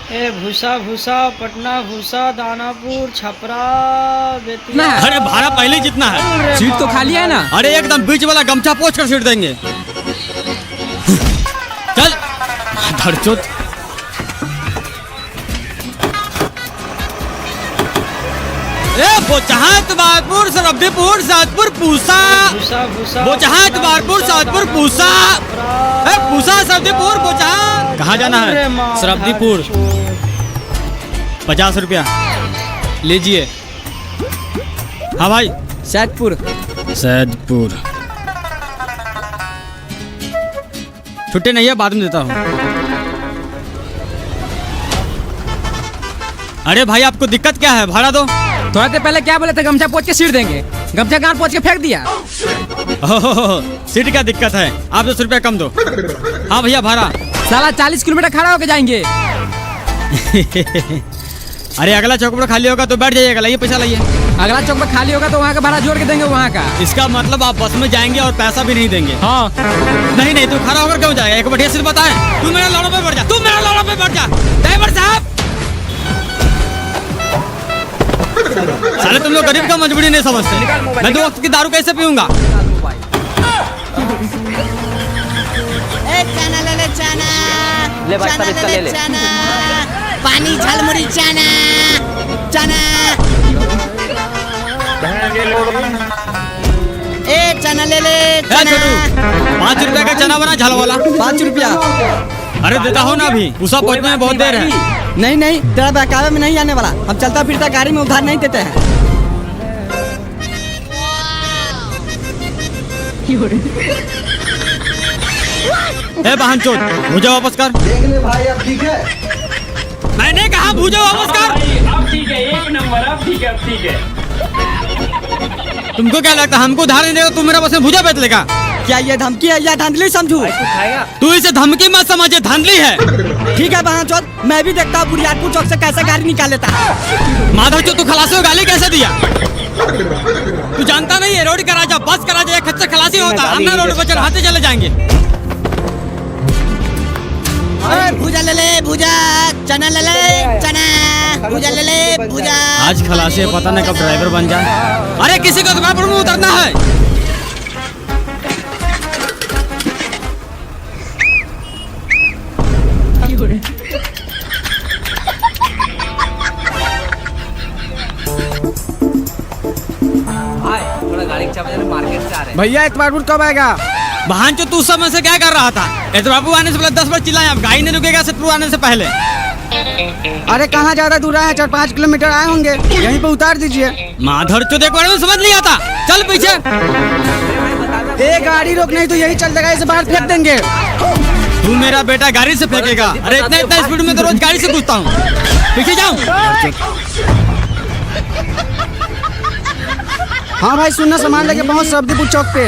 ए भूसा भूसा पटना भूसा दानापुर छपरा बेतिया। अरे भाड़ा पहले जितना है, सीट तो खाली है ना। अरे एकदम बीच वाला गमछा पोंछ कर सीट देंगे। चल धड़चोत। बोचहाट बारपुर सरब्दीपुर सातपुर पूसा बोचहाट बारपुर सातपुर पूसा पूसा सरब्दीपुर बोचहाट। कहाँ जाना है? सरब्दीपुर। 50 रुपया लीजिए। हाँ भाई। सैदपुर। सैदपुर छुट्टी नहीं है, बाद में देता हूँ। अरे भाई आपको दिक्कत क्या है? भाड़ा दो। थोड़ा देर पहले क्या बोले थे? गमछा पोंछ के सीट देंगे। गमछा गांठ पोंछ के फेंक दिया। सीट क्या दिक्कत है? आप 10 रुपया कम दो। हाँ भैया भाड़ा। साला 40 किलोमीटर खड़ा होके जाएंगे। अरे अगला चौक पर खाली होगा तो बैठ जाइएगा, लाइए पैसा लाइए। अगला चौक पर खाली होगा तो वहाँ का भाड़ा जोड़ के देंगे वहाँ का। इसका मतलब आप बस में जाएंगे और पैसा भी नहीं देंगे? हाँ। नहीं नहीं, तू खड़ा होकर क्यों जाएगा? एक बढ़िया से बताए। तू मेरा लौड़ा पे बैठ जा, तू मेरा लौड़ा पे बैठ जा। ड्राइवर साहब, साले तुम लोग गरीब का मजबूरी नहीं समझते। मैं 2 वक्त की दारू कैसे पीऊंगा? चना ले ले, चना ले भाई, सब इसका ले ले। चना पानी झलमुरी चना चना। ए चना ले ले छोटू 5 रुपया का चना बना झाल वाला। 5 रुपया। अरे देता हो ना अभी, पूसा पहुंचने में बहुत देर है। नहीं नहीं, तेरा बहकावे में नहीं आने वाला। हम चलता फिरता गाड़ी में उधार नहीं देते हैं। ए बहनचोद, मुझे वापस कर। देख ले भाई, अब ठीक है। मैंने कहा मुझे वापस कर। अब ठीक है, 1 नंबर। अब ठीक है, अब ठीक है। तुमको क्या लगता है हमको उधार नहीं देगा? तुम मेरा बस में भुजा बेच लेगा? क्या ये धमकी है या धांधली समझू? तू इसे धमकी मत समझे, धांधली है। ठीक है बहनचोद, मैं भी देखता हूँ बुनियादपुर चौक से कैसे गाड़ी निकाल लेता है। माधव चो, तू खलासी को गाली कैसे दिया? तू जानता नहीं है रोड का राजा, बस का राजा खच्चर से खलासी होता है। हम ना रोड पर चढ़ाते चले जाएंगे। भुजा ले ले भुजा, चना ले ले चना, भुजा ले ले भुजा। आज खलासी है, पता नहीं कब ड्राइवर बन जाए। अरे किसी को दुकान पर मुंह उतरना है। भैया इतवारपुर कब आएगा? बहन चो, तू उस समय से क्या कर रहा था? बाबू आने से पहले 10 बार चिल्लाए। अब गाड़ी नहीं रुकेगा सतपुर आने से पहले। अरे कहाँ ज्यादा दूर है, 4-5 किलोमीटर आए होंगे। यहीं पे उतार दीजिए। माधर चो, एक बार में समझ नहीं आता। चल पीछे। गाड़ी रोक नहीं तो यही चल देगा, इसे बाहर फेंक देंगे। तू मेरा बेटा गाड़ी से फेंकेगा? अरे इतना स्पीड में तो रोज गाड़ी से पूछता हूँ। पीछे जाऊँ? हाँ भाई, सुनना, सामान लेके पहुँच सरब्दीपुर चौक पे।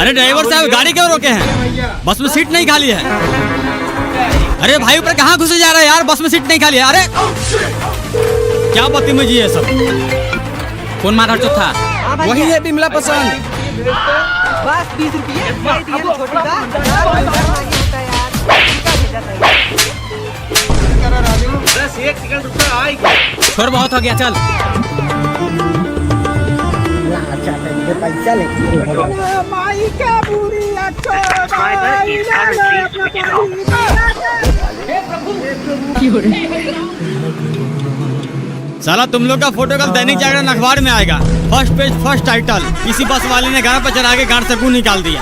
अरे ड्राइवर साहब, गाड़ी क्यों रोके हैं? बस में सीट नहीं खाली है। अरे भाई ऊपर कहाँ घुसे जा रहा है यार? बस में सीट नहीं खाली है। अरे क्या बदतमीजी है सब। कौन माधर चौथ था? वही है बिमला पसंद। बस 20 रुपये। छोड़, बहुत हो गया, चल। साला तुम लोग का फोटो कल दैनिक जागरण अखबार में आएगा। First page, first title. किसी बस वाले ने गाड़ पर चढ़ा के गाड़ से गू निकाल दिया।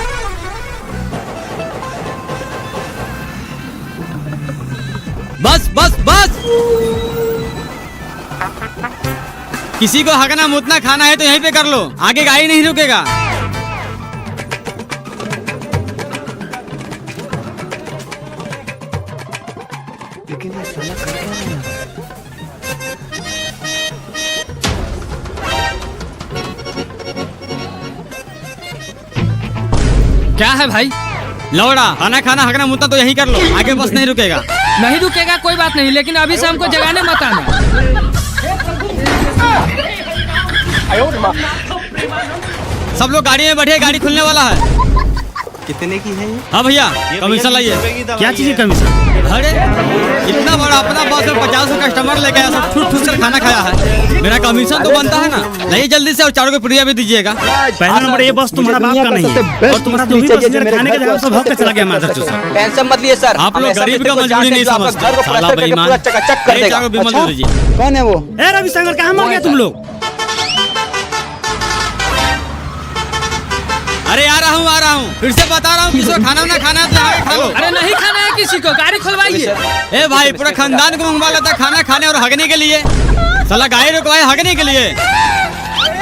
बस बस बस। किसी को हगना मुतना खाना है तो यहीं पे कर लो, आगे गाड़ी नहीं रुकेगा। क्या है भाई? लौड़ा, खाना खाना हगना मुतना तो यहीं कर लो, आगे बस नहीं रुकेगा। नहीं रुकेगा कोई बात नहीं, लेकिन अभी से हमको जगाने मत आना। सब लोग गाड़ी में बैठे, गाड़ी खुलने वाला है। कितने की है ये? हाँ भैया कमीशन लाइए। क्या चीज की कमीशन? अरे इतना बड़ा अपना बॉस में 50 कस्टमर लेके आया, सब ठूस ठूस कर खाना खाया है। मेरा कमीशन तो बनता है ना। लाइए जल्दी से और 4 को पुड़िया भी दीजिएगा। पहला नंबर ये बॉस तुम्हारा बाप का नहीं है और तुम्हारा जो भी पैसेंजर खाने के जगह सब भाग के चला गया मादर चूसा। टेंशन मत लिए सर, आप लोग गरीब का मजबूरी नहीं समझते। साला बेईमान। चकाचक कर देगा। 4 को बिमल दे दीजिए। कौन है वो? ए रविशंकर कहाँ मर गया तुम लोग? अरे आ रहा हूँ फिर से बता रहा हूँ, किसी को खाना ना खाना है तो आके खा लो। अरे नहीं खाना है किसी को, गाड़ी खुलवाइए। ए भाई पूरा खानदान को मंगवा लेता खाना खाने और हगने के लिए। साला गाय रुकवाए हगने के लिए।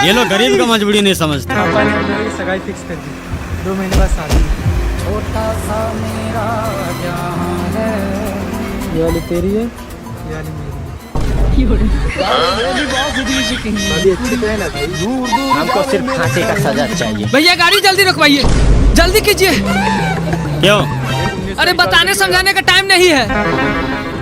ये लोग गरीब का मजबूरी नहीं समझते। पापा ने हम लोग की सगाई फिक्स कर दी, 2 महीने बाद शादी। ये वाली तेरी है, ये वाली मेरी है। हमको सिर्फ फांसी का सजा चाहिए। भैया गाड़ी जल्दी रुकवाइए, जल्दी कीजिए। क्यों? अरे बताने समझाने का टाइम नहीं है।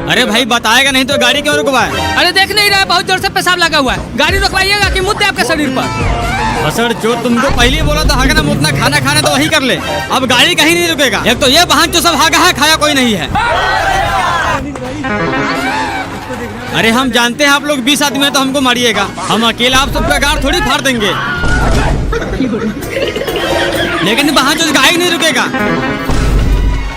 अरे भाई बताएगा नहीं तो गाड़ी क्यों रुकवाए? अरे देख नहीं रहा है, बहुत जोर से पेशाब लगा हुआ है। गाड़ी रुकवाइएगा कि मुद्दे आपके शरीर पर। सर जो तुमको पहले बोला था हगना मुतना खाना खाना तो वही कर ले। अब गाड़ी कहीं नहीं रुकेगा। एक तो ये बहन जो सब हागा है, खाया कोई नहीं है। अरे हम जानते हैं आप लोग 20 आदमी हैं तो हमको मारिएगा। हम अकेला आप सबका गाड़ थोड़ी फाड़ देंगे। लेकिन बहन जो गाड़ी नहीं रुकेगा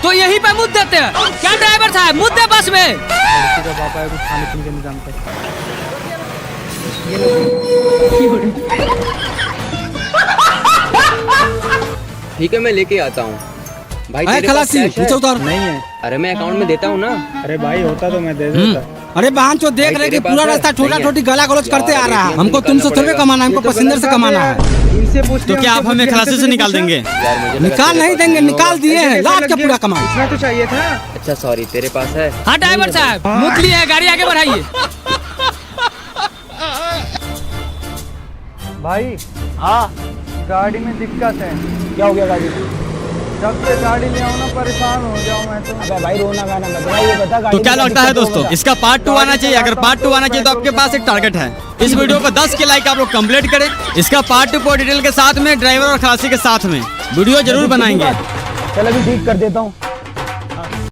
तो यहीं पे मुद्दे देते हैं। क्या ड्राइवर साहब, मुद्दे बस में। पापा है, कुछ खाने पीने का इंतजाम कर। ठीक है मैं लेके आता हूँ भाई। तेरे पास खलासी कैश है? नीचे उतार। नहीं है। अरे मैं अकाउंट में देता हूँ ना। अरे भाई होता तो मैं दे देता। अरे बहन चो देख रहे कि पूरा रास्ता ठोटा ठोटी गला गलोच करते आ रहा है। हमको तुमसे थोड़ी कमाना है, हमको पैसेंजर से कमाना है। इनसे पूछ तो क्या आप हमें खलासी से निकाल देंगे? यार मुझे लगा निकाल नहीं देंगे, निकाल दिए हैं। लाद के पूरा कमा। इतना तो चाहिए था। अच्छा सॉरी, तेरे पास है? हाँ ड्राइवर साहब, मुत लिए है, गाड़ी आगे बढ़ाइए। भाई हाँ, गाड़ी में दिक्कत है। क्या हो गया गाड़ी? जब से गाड़ी ले आओ ना परेशान हो जाऊँ मैं तो। अबे भाई रोना गाना मत भाई, ये बता गाड़ी तो क्या लगता है दोस्तों, इसका पार्ट 2 आना चाहिए? अगर पार्ट 2 आना चाहिए तो आपके पास एक टारगेट है। इस वीडियो को 10 के लाइक आप लोग कंप्लीट करें। इसका पार्ट 2 डिटेल के साथ में, ड्राइवर और खलासी के साथ में वीडियो जरूर बनाएंगे। चल अभी ठीक कर देता हूँ।